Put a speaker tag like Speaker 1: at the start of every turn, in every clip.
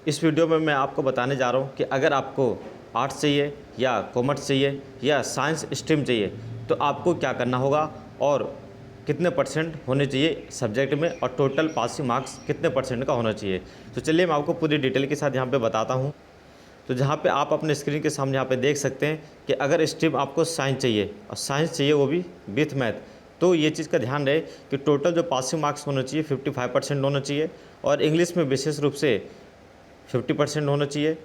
Speaker 1: इस वीडियो में मैं आपको बताने जा रहा हूँ कि अगर आपको आर्ट्स चाहिए या कॉमर्स चाहिए या साइंस स्ट्रीम चाहिए तो आपको क्या करना होगा और कितने परसेंट होने चाहिए सब्जेक्ट में और टोटल पासिंग मार्क्स कितने परसेंट का होना चाहिए। तो चलिए मैं आपको पूरी डिटेल के साथ यहाँ पे बताता हूँ। तो जहाँ पे आप अपने स्क्रीन के सामने यहाँ पे देख सकते हैं कि अगर स्ट्रीम आपको साइंस चाहिए और साइंस चाहिए वो भी विथ मैथ, तो ये चीज़ का ध्यान रहे कि टोटल जो पासिंग मार्क्स होना चाहिए 55% होना चाहिए और इंग्लिश में विशेष रूप से 50% होना चाहिए।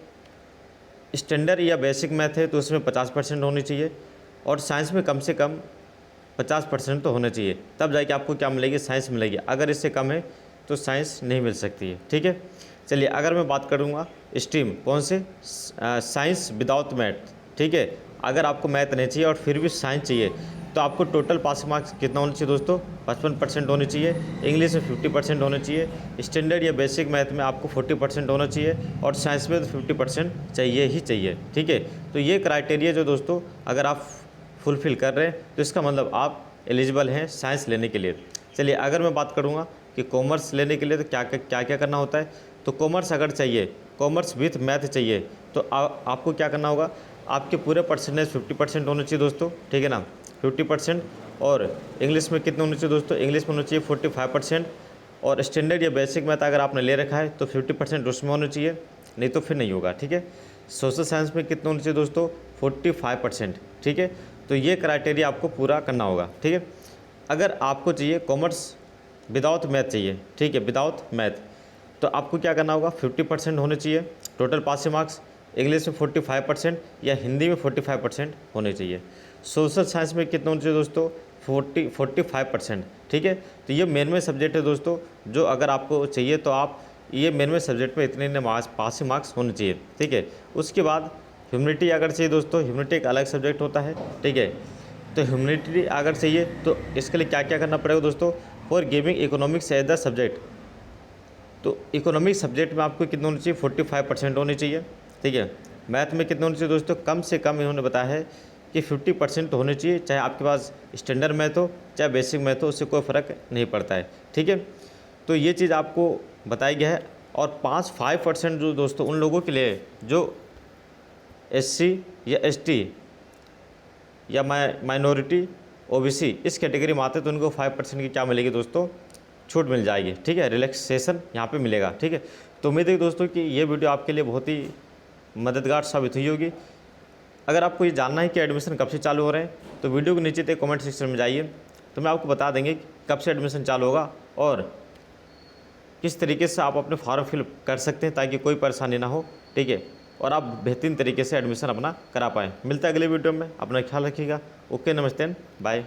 Speaker 1: स्टैंडर्ड या बेसिक मैथ है तो उसमें 50% होनी चाहिए और साइंस में कम से कम 50% तो होना चाहिए, तब जाके आपको क्या मिलेगी, साइंस मिलेगी। अगर इससे कम है तो साइंस नहीं मिल सकती है। ठीक है, चलिए अगर मैं बात करूँगा स्ट्रीम कौन से, साइंस विदाउट मैथ। ठीक है, अगर आपको मैथ नहीं चाहिए और फिर भी साइंस चाहिए तो आपको टोटल पासिंग मार्क्स कितना होना चाहिए दोस्तों, 55% होने चाहिए। इंग्लिश में 50% होने चाहिए। स्टैंडर्ड या बेसिक मैथ में आपको 40% होना चाहिए और साइंस में तो 50% चाहिए ही चाहिए। ठीक है, तो ये क्राइटेरिया जो दोस्तों अगर आप फुलफ़िल कर रहे हैं तो इसका मतलब आप एलिजिबल हैं साइंस लेने के लिए। चलिए अगर मैं बात करूँगा कि कॉमर्स लेने के लिए तो क्या क्या करना होता है। तो कॉमर्स अगर चाहिए, कॉमर्स विथ मैथ चाहिए तो आपको क्या करना होगा, आपके पूरे परसेंटेज 50% होने चाहिए दोस्तों। ठीक है ना, 50%। और इंग्लिश में कितने होने चाहिए दोस्तों, इंग्लिश में होना चाहिए 45%। और स्टैंडर्ड या बेसिक मैथ अगर आपने ले रखा है तो 50% उसमें होना चाहिए, नहीं तो फिर नहीं होगा। ठीक है, सोशल साइंस में कितने होने चाहिए दोस्तों, 45%। ठीक है, तो ये क्राइटेरिया आपको पूरा करना होगा। ठीक है, अगर आपको चाहिए कॉमर्स विदाउट मैथ चाहिए, ठीक है, विदाउट मैथ, तो आपको क्या करना होगा, 50% होने चाहिए टोटल पासिंग मार्क्स। इंग्लिश में 45% या हिंदी में 45% होने चाहिए। सोशल साइंस में कितने होने चाहिए दोस्तों, 45%। ठीक है, तो ये मेन में सब्जेक्ट है दोस्तों, जो अगर आपको चाहिए तो आप ये मेन में सब्जेक्ट में इतने पासिंग मार्क्स होने चाहिए। ठीक है, उसके बाद ह्यूमैनिटी अगर चाहिए दोस्तों, ह्यूमैनिटी एक अलग सब्जेक्ट होता है। ठीक है, तो ह्यूमैनिटी अगर चाहिए तो इसके लिए क्या क्या करना पड़ेगा दोस्तों, for giving economics as the subject. तो इकोनॉमिक सब्जेक्ट में आपको कितने होने चाहिए, 45% होने चाहिए। ठीक है, मैथ में कितने होने चाहिए दोस्तों, कम से कम इन्होंने बताया है कि 50% होने चाहिए, चाहे आपके पास स्टैंडर्ड मैथ हो चाहे बेसिक मैथ हो, उससे कोई फ़र्क नहीं पड़ता है। ठीक है, तो ये चीज़ आपको बताई गया है। और 5% जो दोस्तों उन लोगों के लिए जो SC या ST या माइनॉरिटी OBC इस कैटेगरी में आते हैं तो उनको 5% की क्या मिलेगी दोस्तों, छूट मिल जाएगी। ठीक है, रिलैक्सेशन यहाँ पे मिलेगा। ठीक है, तो उम्मीद है दोस्तों कि ये वीडियो आपके लिए बहुत ही मददगार साबित हुई होगी। अगर आपको ये जानना है कि एडमिशन कब से चालू हो रहे हैं तो वीडियो के नीचे तक कमेंट सेक्शन में जाइए, तो मैं आपको बता देंगे कि कब से एडमिशन चालू होगा और किस तरीके से आप अपने फॉर्म फिल कर सकते हैं ताकि कोई परेशानी ना हो। ठीक है, और आप बेहतरीन तरीके से एडमिशन अपना करा पाएँ। मिलता है अगले वीडियो में, अपना ख्याल रखिएगा। ओके, नमस्ते, बाय।